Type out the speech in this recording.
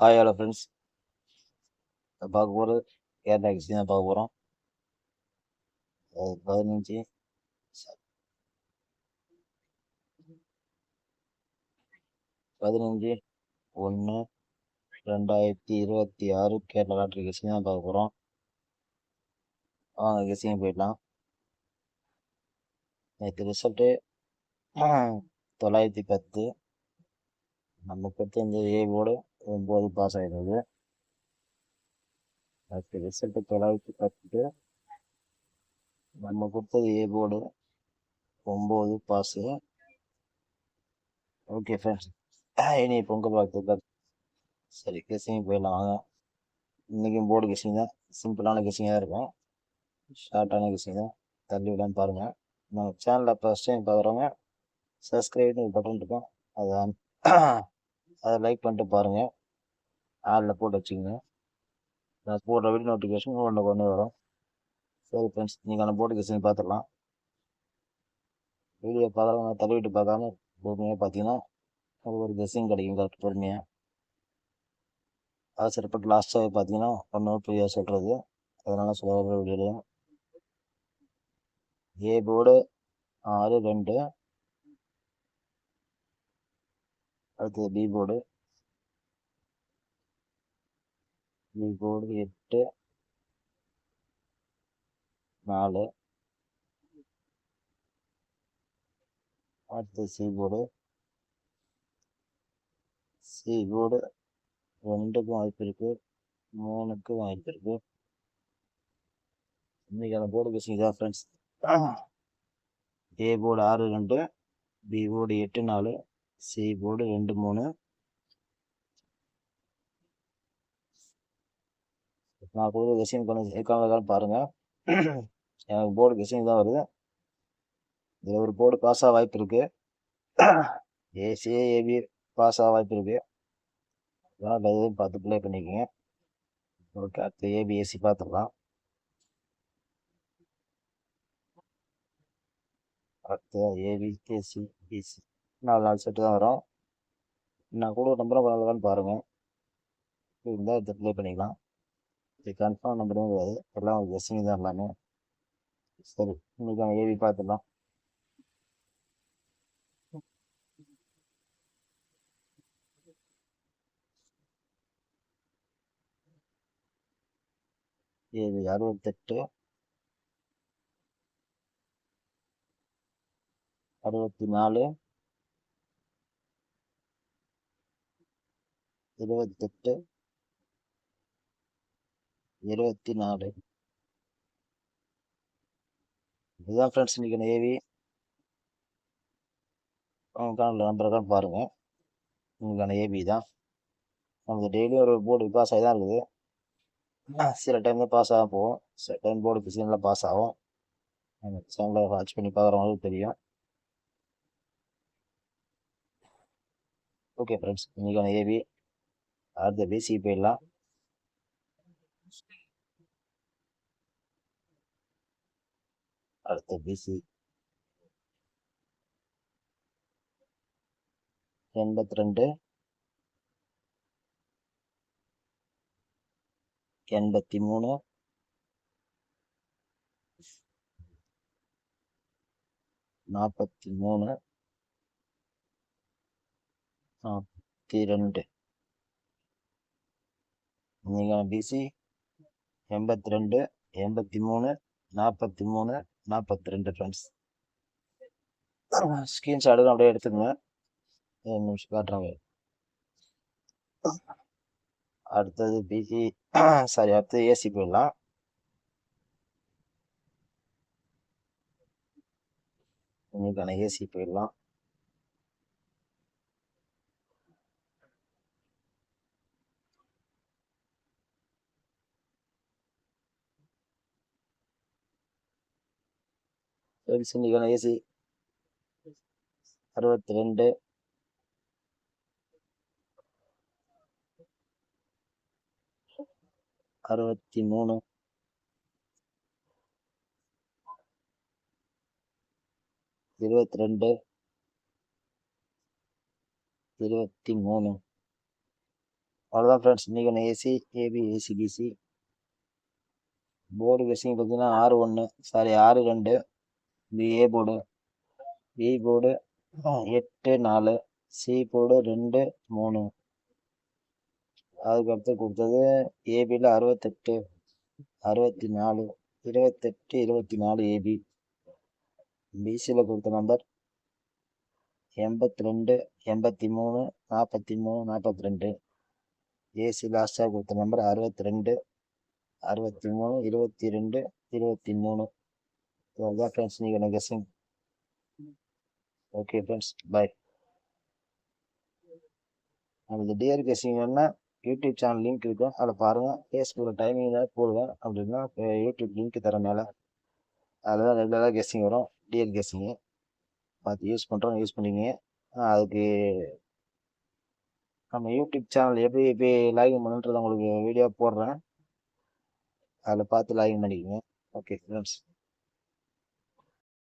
Hi hello friends. பார்க்க போகிறது கேரளா கிசி தான் பார்க்க போகிறோம். 15 1 2026 கேரளா லாட்ரி கிசி தான் பார்க்க போகிறோம். வாங்க கிசிங்க போயிடலாம். நேற்று ரிசல்ட்டு 910. நம்ம கொடுத்த இந்த ஏ போர்டு 9 பாஸ் ஆகிடுது. நேற்று ரிசல்ட்டு 910. நம்ம கொடுத்தது A board 9 pass. Okay friends, இனி பொங்கல் பார்த்து சரி கிசிங்க போயிடலாம் வாங்க. இன்றைக்கும் போர்டு கிசிங் தான், சிம்பிளான கிசிங்காக இருக்கும், ஷார்ட்டான கிசிங் தான். தள்ளி விடான்னு பாருங்கள். நம்ம சேனலில் ஃபஸ்ட் டைம் பார்க்குறவங்க சப்ஸ்கிரைப்னு ஒரு பட்டன் இருக்கும், அதை லைக் பண்ணிட்டு பாருங்கள். ஆளில் போட்டு வச்சுக்கோங்க. நான் போடுற வீடியோ நோட்டிஃபிகேஷன் ஒன்று வரும். சரி ஃப்ரெண்ட்ஸ், நீங்கள் போர்டு கிசிங் பார்த்துடலாம். வீடியோ பார்க்குறவங்க தள்ளிவிட்டு பார்க்காம பொறுமையாக பார்த்தீங்கன்னா அது ஒரு கெஸ்ஸிங் கிடைக்கும் கரெக்ட் பொறுமையாக. அவசரப்பட்டு லாஸ்ட்டாக பார்த்தீங்கன்னா ஒன்று புரியா சொல்கிறது, அதனால சொல்ல வீடியோலையும். ஏ போர்டு 6 2. அடுத்தது பி போர்டு 8 4. அடுத்து சி போர்டு 2க்கும் வாய்ப்பு இருக்கு, 3க்கும் வாய்ப்பு இருக்கு. இன்னைக்கான போர்டு கிசிங் தான் friends. A board 6 2, B board 8 4, C board 2 3. நான் கொடுக்குற கிசிங் கொஞ்சம் சேர்க்காம பாருங்க. எனக்கு போர்டு கிசிங் தான் வருது. இதில் ஒரு போர்டு பாஸ் ஆக வாய்ப்பு இருக்கு, ஏசி ஏபி பாஸ் ஆக வாய்ப்பு இருக்கு. அதனால் எதுவும் பார்த்து ப்ளே பண்ணிக்கோங்க. ஓகே, அடுத்து ஏபிஎஸ்சி பார்த்துக்கலாம். அடுத்து ஏபிகேசி பிசி 4 செட்டு தான் வரும். நான் கூட நம்பரும் வரலான்னு பாருங்கள். இருந்தால் இதை ப்ளே பண்ணிக்கலாம். இது கன்ஃபார்ம் நம்பரும் கிடையாது, எல்லாம் கெஸ்ஸிங் தான் எல்லாமே. சரி, இன்னைக்கான ஏபி பார்த்துடலாம். ஏபி 68 64 28 24. இதுதான் ஃப்ரெண்ட்ஸ் இன்னைக்கான ஏவி. உங்களுக்கான நம்பர் பாருங்கள். உங்களுக்கான ஏபி தான். நமக்கு டெய்லியும் ஒரு போர்டு பாஸ் ஆகி தான் இருக்குது. சில டைம் தான் பாஸ் ஆக போகும், சில டைம் போர்டு பிசினஸில் பாஸ் ஆகும். நம்ம சேனலை வாட்ச் பண்ணி பார்க்குறவங்களுக்கு தெரியும். ஓகே ஃப்ரெண்ட்ஸ், இன்னைக்கான ஏபி. அடுத்த பிசி போயிடலாம். அடுத்த பிசி 82 83 43 42. இன்னைக்கான பிசி 82 83 43 42 ஃப்ரெண்ட்ஸ். ஸ்க்ரீன்ஷாட்டு அப்படியே எடுத்துக்கங்க, 2 நிமிஷம் காட்டுறாங்க. அடுத்தது பிசி சாரி, அடுத்தது ஏசி போயிடலாம். இன்னைக்கான ஏசி போயிடலாம். இன்னைக்கான ஏசி 62 63 22 23. அவ்வளோதான் ஃப்ரெண்ட்ஸ். இன்றைக்கான AC AB ACBC board guessing பார்த்தீங்கன்னா 6-1 சாரி 6-2. இது A board. B board 8-4. C board 2-3. அதுக்கடுத்து கொடுத்தது ஏபியில் 68 64 28 24 ஏபி. பிசியில் கொடுத்த நம்பர் 82 83 43 42. ஏசி லாஸ்டாக கொடுத்த நம்பர் 62 63 22 23. இதுதான் ஃப்ரெண்ட்ஸ் நீங்கள் கெஸ்ஸிங். ஓகே ஃப்ரெண்ட்ஸ், பாய். நமக்கு டிஆர் கெஸ்ஸிங் வேணுன்னா யூடியூப் சேனல் லிங்க் இருக்கும், அதில் பாருங்கள். ஃபேஸ்புக்கில் டைமிங் தான் போடுவேன். அப்படின்னா யூடியூப் லிங்க் தர மேலே அதில் தான் ரெகுலராக கெஸ்ஸிங் வரும். டிஆர் கெஸ்ஸிங்கு பார்த்து யூஸ் பண்ணுறோம், யூஸ் பண்ணிக்கிங்க. அதுக்கு நம்ம யூடியூப் சேனல் எப்படி லாகின் பண்ணுன்றதை உங்களுக்கு வீடியோ போடுறேன், அதில் பார்த்து லாகின் பண்ணிக்கோங்க. Okay friends.